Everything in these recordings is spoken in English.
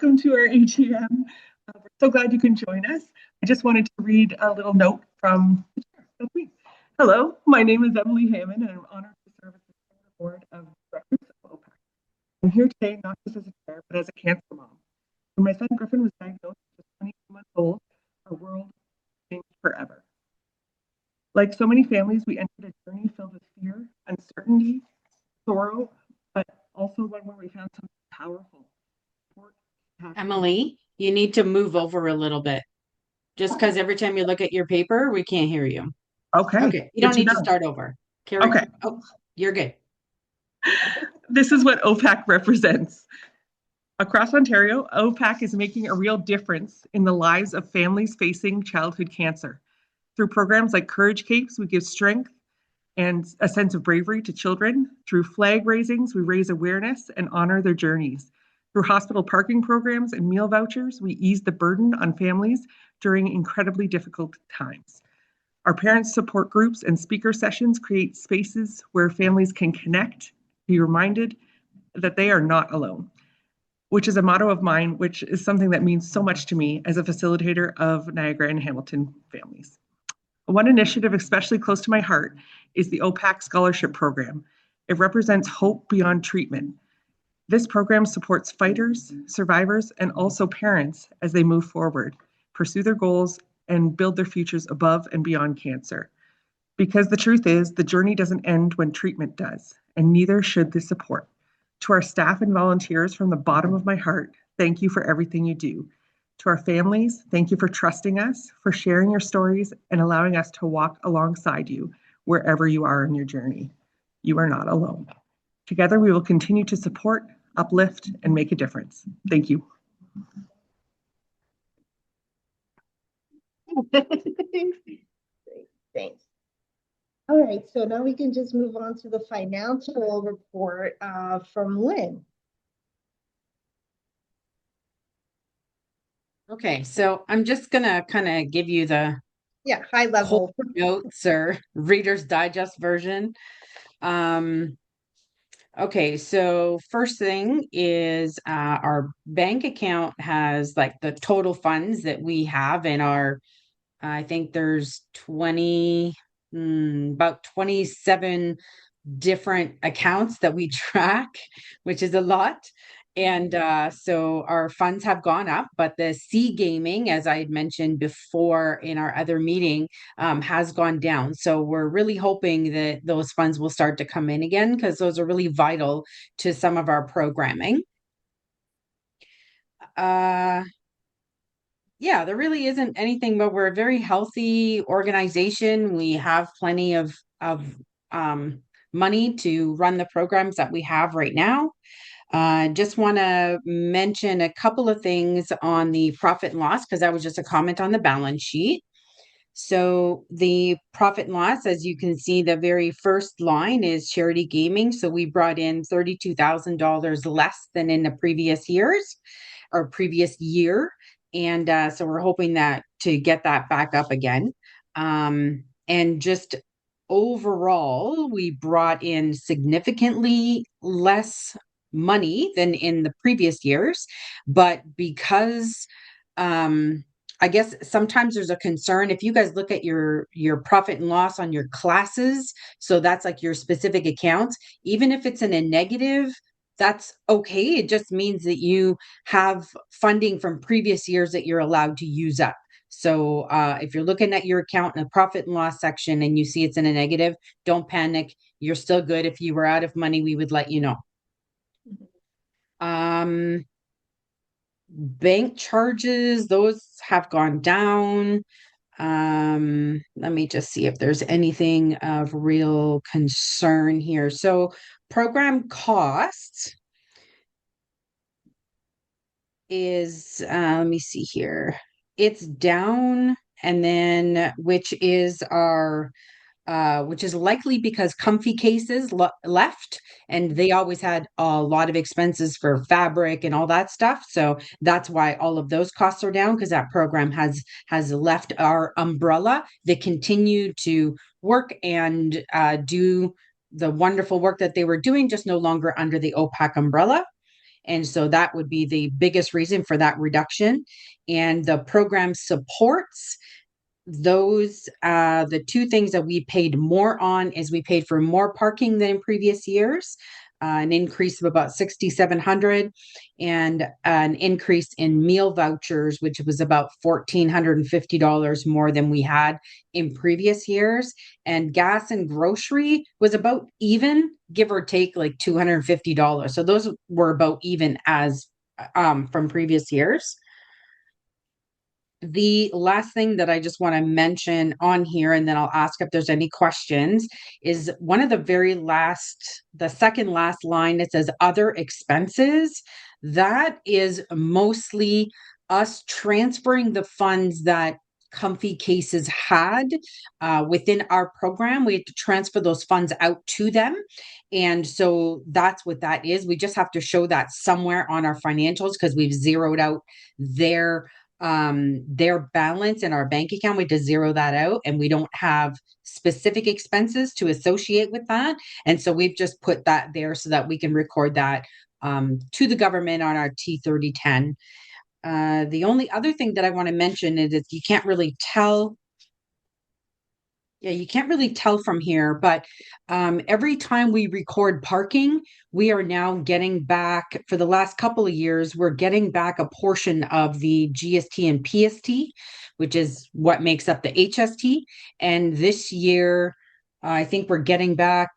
welcome to our AGM. We're so glad you can join us. I just wanted to read a little note from the chair. Hello, my name is Emily Hammond, and I'm honored to serve as the chair of the board of directors of OPACC. I'm here today not just as a chair, but as a cancer mom. When my son Griffin was diagnosed at 22 months old, our world changed forever. Like so many families, we entered a journey filled with fear, uncertainty, sorrow, but also one where we found something powerful. Emily, you need to move over a little bit. Just because every time you look at your paper, we can't hear you. Okay, Okay, you good don't to need to know. start over. Carrie, Okay, oh, you're good. this is what OPACC represents. Across Ontario, OPACC is making a real difference in the lives of families facing childhood cancer. Through programs like Courage Capes, we give strength and a sense of bravery to children. Through flag raisings, we raise awareness and honor their journeys. Through hospital parking programs and meal vouchers, we ease the burden on families during incredibly difficult times. Our parents support groups and speaker sessions create spaces where families can connect, be reminded that they are not alone, which is a motto of mine, which is something that means so much to me as a facilitator of Niagara and Hamilton families. One initiative especially close to my heart is the OPACC Scholarship Program. It represents hope beyond treatment. This program supports fighters, survivors, and also parents as they move forward, pursue their goals, and build their futures above and beyond cancer. Because the truth is, the journey doesn't end when treatment does, and neither should the support. To our staff and volunteers, from the bottom of my heart, thank you for everything you do. To our families, thank you for trusting us, for sharing your stories, and allowing us to walk alongside you wherever you are in your journey. You are not alone. Together, we will continue to support, uplift, and make a difference. Thank you. Thanks. All right, so now we can just move on to the financial report from Lynn. Okay, so I'm just gonna kind of give you the high level notes or Reader's Digest version. Okay, so first thing is our bank account has like the total funds that we have in our, I think there's about 27 different accounts that we track, which is a lot. And so our funds have gone up, but the C gaming, as I had mentioned before in our other meeting, has gone down. So we're really hoping that those funds will start to come in again because those are really vital to some of our programming. Yeah, there really isn't anything, but we're a very healthy organization. We have plenty of money to run the programs that we have right now. Just want to mention a couple of things on the profit and loss because that was just a comment on the balance sheet. So the profit and loss, as you can see, the very first line is charity gaming. So we brought in $32,000 less than in the previous years or previous year. And so we're hoping that to get that back up again. And just overall, we brought in significantly less money than in the previous years. But because I guess sometimes there's a concern if you guys look at your profit and loss on your classes, so that's like your specific accounts, even if it's in a negative, that's okay. It just means that you have funding from previous years that you're allowed to use up. So if you're looking at your account in the profit and loss section and you see it's in a negative, don't panic. You're still good. If you were out of money, we would let you know. Bank charges, those have gone down. Let me just see if there's anything of real concern here. So program costs is, let me see here. It's down, and then which is likely because Comfy Cases left, and they always had a lot of expenses for fabric and all that stuff. So that's why all of those costs are down, because that program has left our umbrella. They continue to work and do the wonderful work that they were doing, just no longer under the OPACC umbrella. And so that would be the biggest reason for that reduction. And the program supports those, the two things that we paid more on is we paid for more parking than in previous years, an increase of about 6,700, and an increase in meal vouchers, which was about $1,450 more than we had in previous years. And gas and grocery was about even, give or take like $250. So those were about even as from previous years. The last thing that I just want to mention on here, and then I'll ask if there's any questions, is one of the very last, the second last line, it says other expenses. That is mostly us transferring the funds that Comfy Cases had within our program. We had to transfer those funds out to them. And so that's what that is. We just have to show that somewhere on our financials because we've zeroed out their balance in our bank account. We had to zero that out, and we don't have specific expenses to associate with that. And so we've just put that there so that we can record that to the government on our T3010. The only other thing that I want to mention is that you can't really tell. Yeah, you can't really tell from here, but every time we record parking, we are now getting back, for the last couple of years, we're getting back a portion of the GST and PST, which is what makes up the HST. And this year, I think we're getting back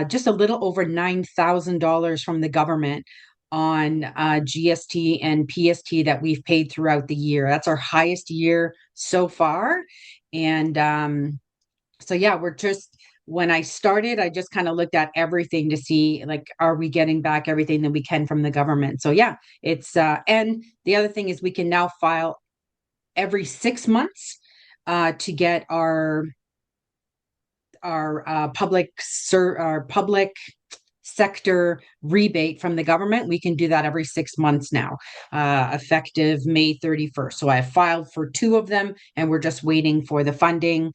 just a little over $9,000 from the government on GST and PST that we've paid throughout the year. That's our highest year so far. And so yeah, we're just, when I started, I just kind of looked at everything to see, like, are we getting back everything that we can from the government? So yeah, it's and the other thing is we can now file every 6 months to get our public sector rebate from the government. We can do that every 6 months now, effective May 31st. So I filed for 2 of them, and we're just waiting for the funding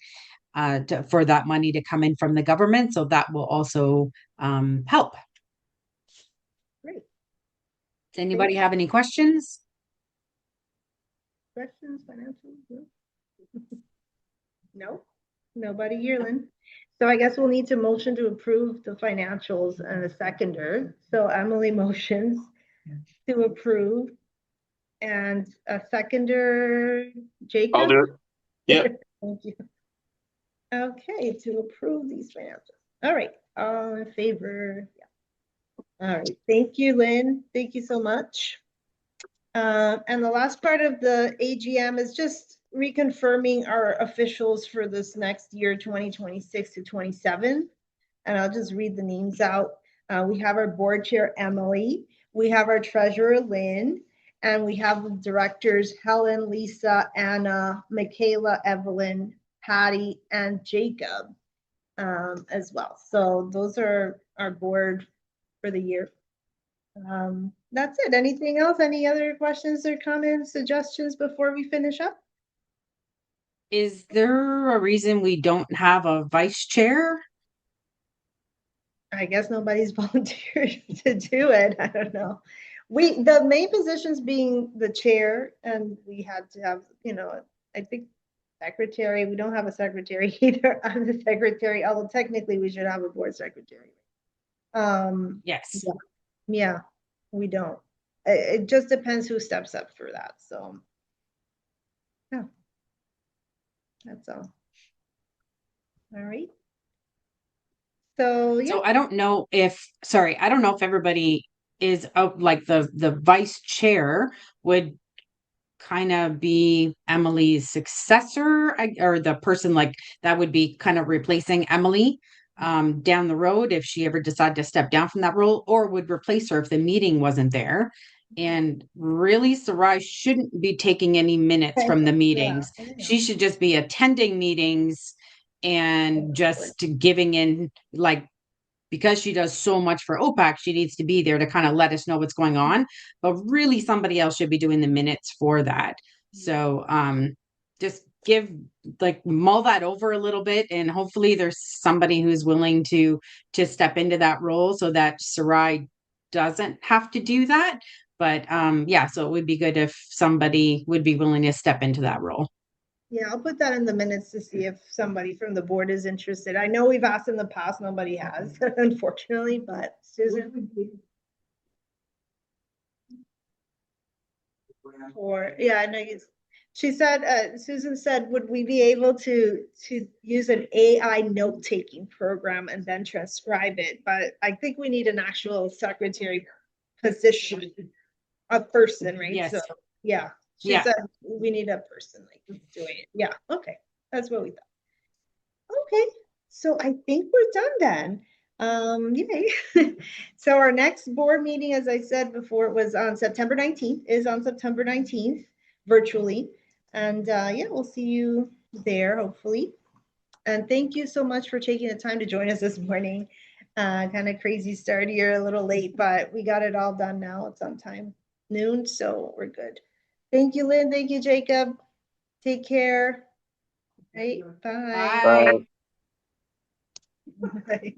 for that money to come in from the government. So that will also help. Great. Does anybody have any questions? Questions, financial? No, nobody here, Lynn. So I guess we'll need to motion to approve the financials and a seconder. So Emily motions to approve, and a seconder, Jacob? I'll do it. Yeah. Thank you. Okay, to approve these financials. All right, all in favor? Yeah. All right, thank you, Lynn. Thank you so much. And the last part of the AGM is just reconfirming our officials for this next year, 2026 to 27. And I'll just read the names out. We have our board chair, Emily. We have our treasurer, Lynn. And we have the directors, Helen, Lisa, Anna, Michaela, Evelyn, Patty, and Jacob as well. So those are our board for the year. That's it. Anything else? Any other questions or comments, suggestions before we finish up? Is there a reason we don't have a vice chair? I guess nobody's volunteered to do it. I don't know. The main positions being the chair, and we had to have, I think secretary. We don't have a secretary either. I'm the secretary, although technically we should have a board secretary. Yes. Yeah, we don't. It just depends who steps up for that. So yeah, that's all. All right. So yeah. So I don't know if everybody is like the vice chair would kind of be Emily's successor, or the person like that would be kind of replacing Emily down the road if she ever decided to step down from that role, or would replace her if the meeting wasn't there. And really, Sarai shouldn't be taking any minutes from the meetings. Yeah, she should just be attending meetings and just giving in, like, because she does so much for OPACC, she needs to be there to kind of let us know what's going on. But really, somebody else should be doing the minutes for that. So just mull that over a little bit, and hopefully there's somebody who's willing to step into that role so that Sarai doesn't have to do that. But yeah, so it would be good if somebody would be willing to step into that role. Yeah, I'll put that in the minutes to see if somebody from the board is interested. I know we've asked in the past, nobody has, unfortunately, but Susan. Or, yeah, I know she said, Susan said, would we be able to use an AI note-taking program and then transcribe it? But I think we need an actual secretary position, a person, right? Yes. So, yeah, she Yeah. said we need a person like doing it. Yeah, okay, that's what we thought. Okay, so I think we're done then. Yay. So our next board meeting, as I said before, was on September 19th, is on September 19th, virtually. And yeah, we'll see you there, hopefully. And thank you so much for taking the time to join us this morning. Kind of crazy start here, a little late, but we got it all done now. It's on time, noon, so we're good. Thank you, Lynn. Thank you, Jacob. Take care. Right, bye. Bye. Bye.